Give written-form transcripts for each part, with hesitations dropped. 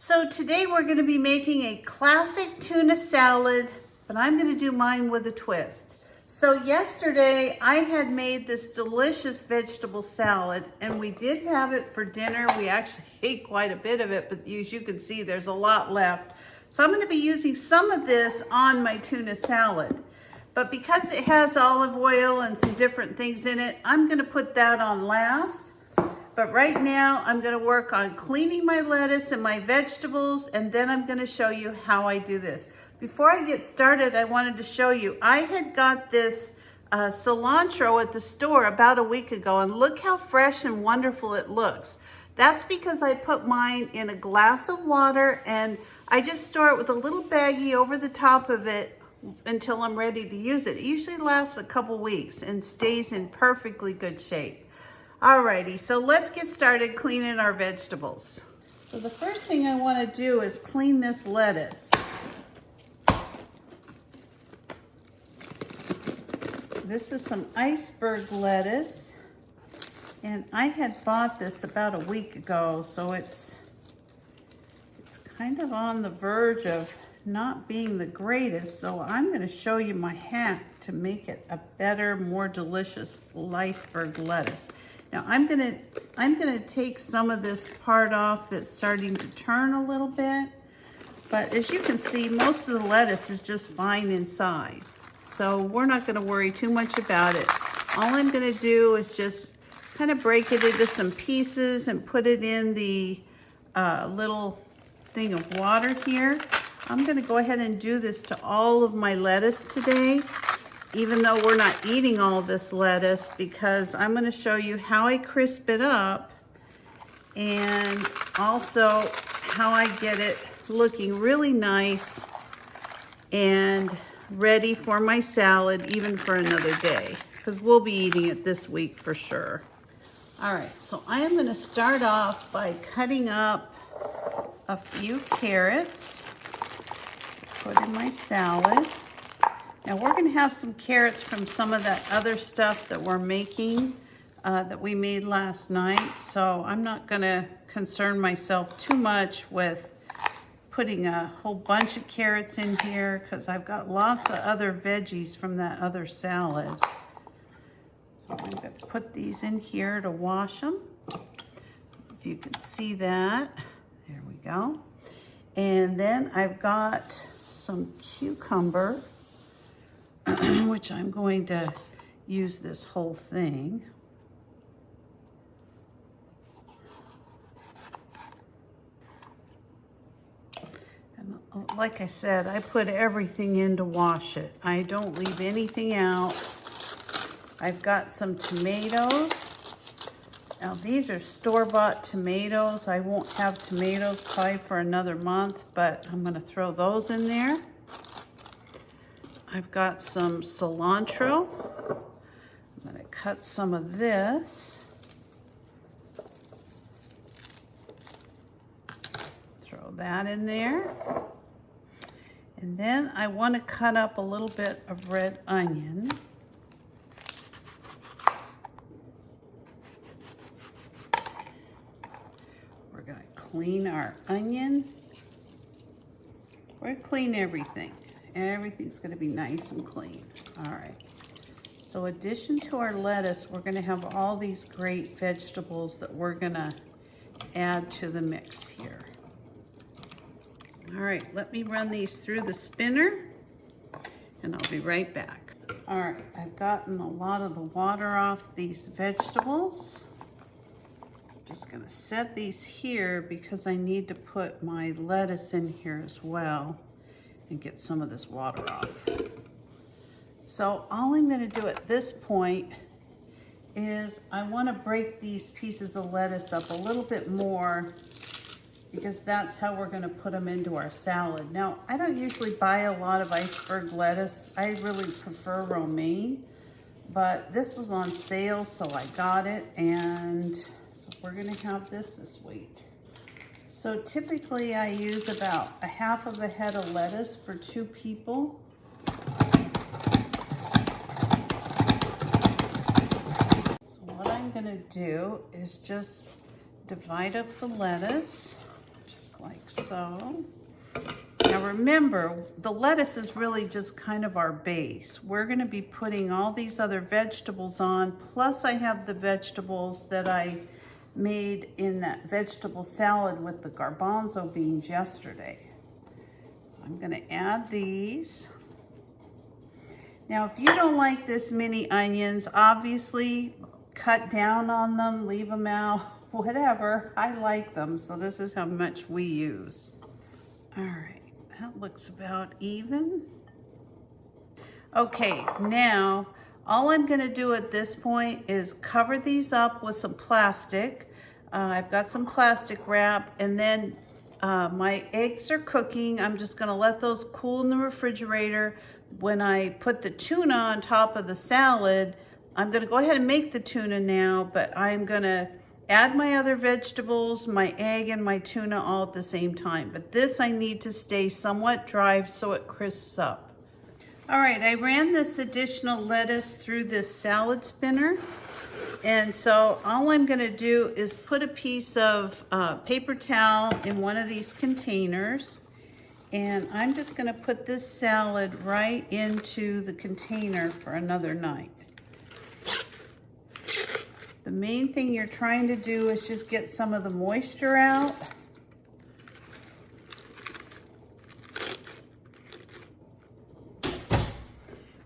So today we're going to be making a classic tuna salad, but I'm going to do mine with a twist. So yesterday I had made this delicious vegetable salad and we did have it for dinner. We actually ate quite a bit of it, but as you can see, there's a lot left. So I'm going to be using some of this on my tuna salad. But because it has olive oil and some different things in it, I'm going to put that on last. But right now, I'm gonna work on cleaning my lettuce and my vegetables, and then I'm gonna show you how I do this. Before I get started, I wanted to show you, I had got this cilantro at the store about a week ago, and look how fresh and wonderful it looks. That's because I put mine in a glass of water, and I just store it with a little baggie over the top of it until I'm ready to use it. It usually lasts a couple weeks and stays in perfectly good shape. Alrighty, so let's get started cleaning our vegetables. So the first thing I want to do is clean this lettuce. This is some iceberg lettuce, and I had bought this about a week ago, so it's kind of on the verge of not being the greatest, so I'm going to show you my hack to make it a better, more delicious iceberg lettuce. Now I'm gonna take some of this part off that's starting to turn a little bit, but as you can see, most of the lettuce is just fine inside. So we're not gonna worry too much about it. All I'm gonna do is just kind of break it into some pieces and put it in the little thing of water here. I'm gonna go ahead and do this to all of my lettuce today, even though we're not eating all this lettuce, because I'm going to show you how I crisp it up and also how I get it looking really nice and ready for my salad, even for another day, because we'll be eating it this week for sure. All right, so I am going to start off by cutting up a few carrots to put in my salad. Now we're going to have some carrots from some of that other stuff that we're making, that we made last night. So I'm not going to concern myself too much with putting a whole bunch of carrots in here, because I've got lots of other veggies from that other salad. So I'm going to put these in here to wash them. If you can see that. There we go. And then I've got some cucumber, which I'm going to use this whole thing. And like I said, I put everything in to wash it. I don't leave anything out. I've got some tomatoes. Now these are store-bought tomatoes. I won't have tomatoes probably for another month, but I'm going to throw those in there. I've got some cilantro. I'm going to cut some of this. Throw that in there. And then I want to cut up a little bit of red onion. We're going to clean our onion. We're going to clean everything. Everything's going to be nice and clean. All right. So in addition to our lettuce, we're going to have all these great vegetables that we're going to add to the mix here. All right, let me run these through the spinner and I'll be right back. All right, I've gotten a lot of the water off these vegetables. I'm just going to set these here because I need to put my lettuce in here as well and get some of this water off. So all I'm going to do at this point is I want to break these pieces of lettuce up a little bit more, because that's how we're going to put them into our salad. Now, I don't usually buy a lot of iceberg lettuce. I really prefer romaine, but this was on sale, so I got it, and so we're going to have this week. So typically I use about a half of a head of lettuce for 2 people. So what I'm going to do is just divide up the lettuce. Just like so. Now remember, the lettuce is really just kind of our base. We're gonna be putting all these other vegetables on, plus I have the vegetables that I made in that vegetable salad with the garbanzo beans yesterday. So I'm gonna add these. Now, if you don't like this many onions, obviously cut down on them, leave them out, whatever. I like them, so this is how much we use. All right, that looks about even. Okay, now all I'm gonna do at this point is cover these up with some plastic. I've got some plastic wrap, and then my eggs are cooking. I'm just gonna let those cool in the refrigerator. When I put the tuna on top of the salad, I'm gonna go ahead and make the tuna now, but I'm gonna add my other vegetables, my egg and my tuna all at the same time. But this I need to stay somewhat dry so it crisps up. All right, I ran this additional lettuce through this salad spinner. And so all I'm gonna do is put a piece of paper towel in one of these containers. And I'm just gonna put this salad right into the container for another night. The main thing you're trying to do is just get some of the moisture out.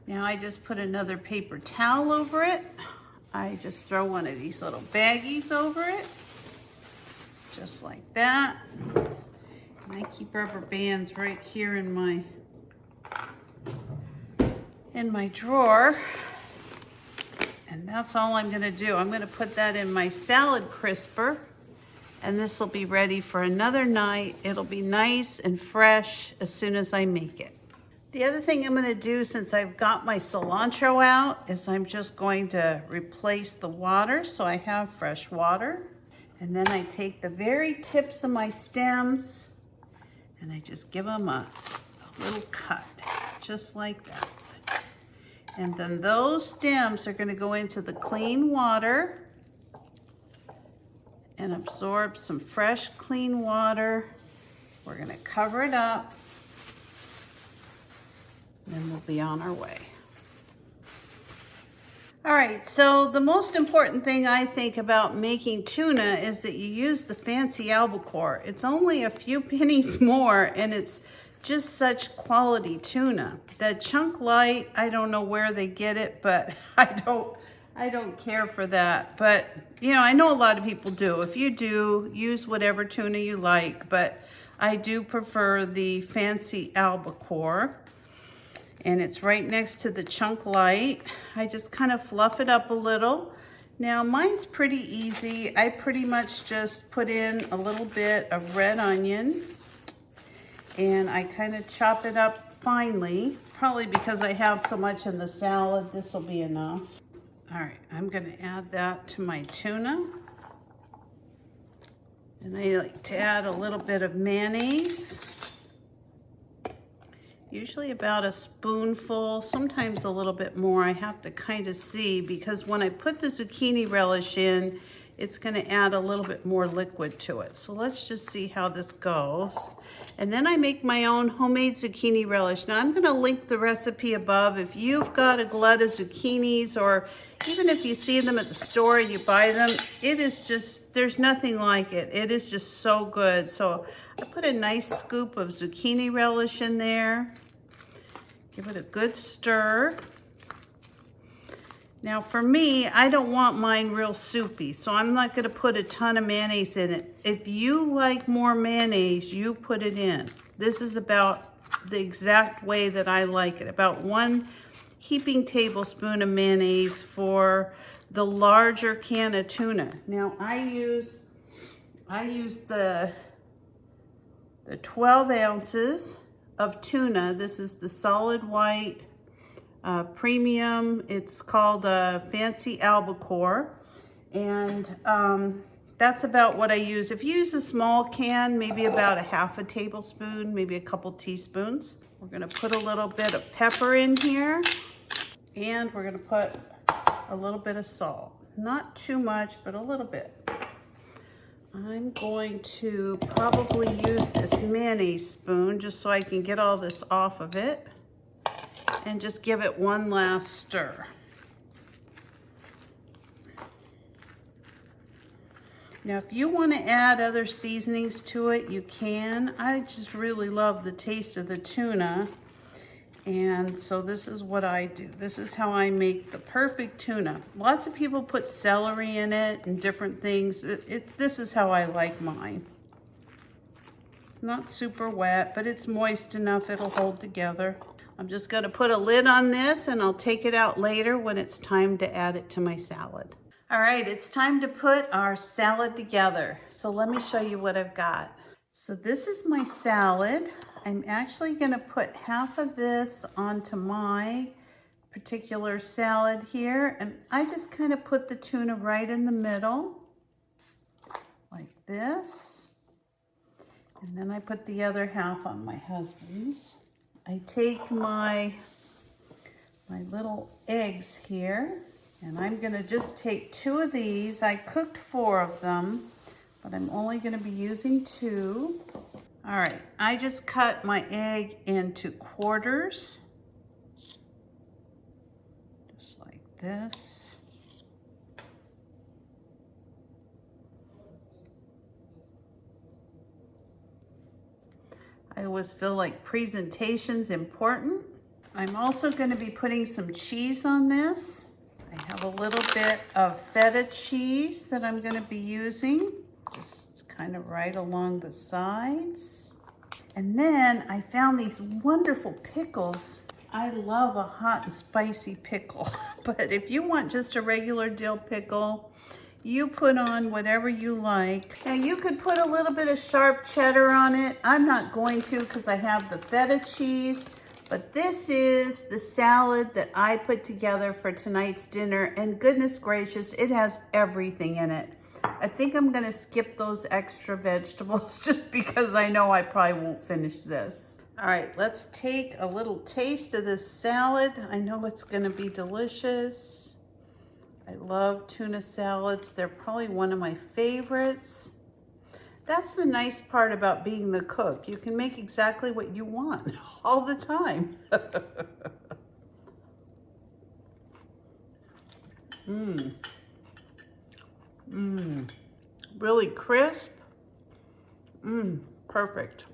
Now I just put another paper towel over it. I just throw one of these little baggies over it, just like that. And I keep rubber bands right here in my drawer. And that's all I'm gonna do. I'm gonna put that in my salad crisper, and this will be ready for another night. It'll be nice and fresh as soon as I make it. The other thing I'm gonna do, since I've got my cilantro out, is I'm just going to replace the water so I have fresh water. And then I take the very tips of my stems and I just give them a little cut, just like that. And then those stems are gonna go into the clean water and absorb some fresh, clean water. We're gonna cover it up, and then we'll be on our way. All right, so the most important thing I think about making tuna is that you use the fancy albacore. It's only a few pennies more, and it's just such quality tuna. The chunk light, I don't know where they get it, but I don't care for that. But you know, I know a lot of people do. If you do, use whatever tuna you like, but I do prefer the fancy albacore. And it's right next to the chunk light. I just kind of fluff it up a little. Now mine's pretty easy. I pretty much just put in a little bit of red onion, and I kind of chop it up finely. Probably because I have so much in the salad, this will be enough. All right, I'm gonna add that to my tuna. And I like to add a little bit of mayonnaise. Usually about a spoonful, sometimes a little bit more. I have to kind of see, because when I put the zucchini relish in, it's gonna add a little bit more liquid to it. So let's just see how this goes. And then I make my own homemade zucchini relish. Now I'm gonna link the recipe above. If you've got a glut of zucchinis, or even if you see them at the store and you buy them, it is just, there's nothing like it. It is just so good. So I put a nice scoop of zucchini relish in there. Give it a good stir. Now for me, I don't want mine real soupy, so I'm not gonna put a ton of mayonnaise in it. If you like more mayonnaise, you put it in. This is about the exact way that I like it. About 1 heaping tablespoon of mayonnaise for the larger can of tuna. Now I use the 12 ounces of tuna. This is the solid white premium. It's called a fancy albacore, and that's about what I use. If you use a small can, maybe about a half a tablespoon, maybe a couple teaspoons. We're gonna put a little bit of pepper in here, and we're gonna put a little bit of salt. Not too much, but a little bit. I'm going to probably use this mayonnaise spoon just so I can get all this off of it and just give it one last stir. Now, if you want to add other seasonings to it, you can. I just really love the taste of the tuna. And so this is what I do. This is how I make the perfect tuna. Lots of people put celery in it and different things. This is how I like mine. Not super wet, but it's moist enough it'll hold together. I'm just gonna put a lid on this and I'll take it out later when it's time to add it to my salad. All right, it's time to put our salad together. So let me show you what I've got. So this is my salad. I'm actually gonna put half of this onto my particular salad here, and I just kind of put the tuna right in the middle, like this. And then I put the other half on my husband's. I take my little eggs here, and I'm gonna just take 2 of these. I cooked 4 of them, but I'm only gonna be using 2. All right, I just cut my egg into quarters, just like this. I always feel like presentation's important. I'm also gonna be putting some cheese on this. I have a little bit of feta cheese that I'm gonna be using, just kind of right along the sides. And then I found these wonderful pickles. I love a hot and spicy pickle, but if you want just a regular dill pickle, you put on whatever you like. Now you could put a little bit of sharp cheddar on it. I'm not going to because I have the feta cheese, but this is the salad that I put together for tonight's dinner, and goodness gracious, it has everything in it. I think I'm gonna skip those extra vegetables just because I know I probably won't finish this. All right, let's take a little taste of this salad. I know it's gonna be delicious. I love tuna salads. They're probably one of my favorites. That's the nice part about being the cook. You can make exactly what you want all the time. Really crisp. Perfect.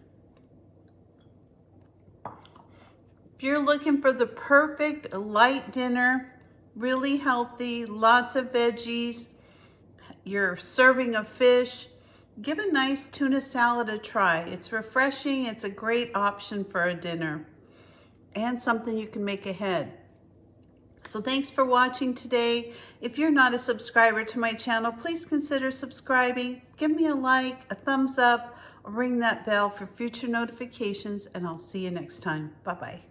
If you're looking for the perfect light dinner, really healthy, lots of veggies, you're serving a fish, give a nice tuna salad a try. It's refreshing, it's a great option for a dinner, and something you can make ahead. So thanks for watching today. If you're not a subscriber to my channel, please consider subscribing. Give me a like, a thumbs up, or ring that bell for future notifications, and I'll see you next time. Bye-bye.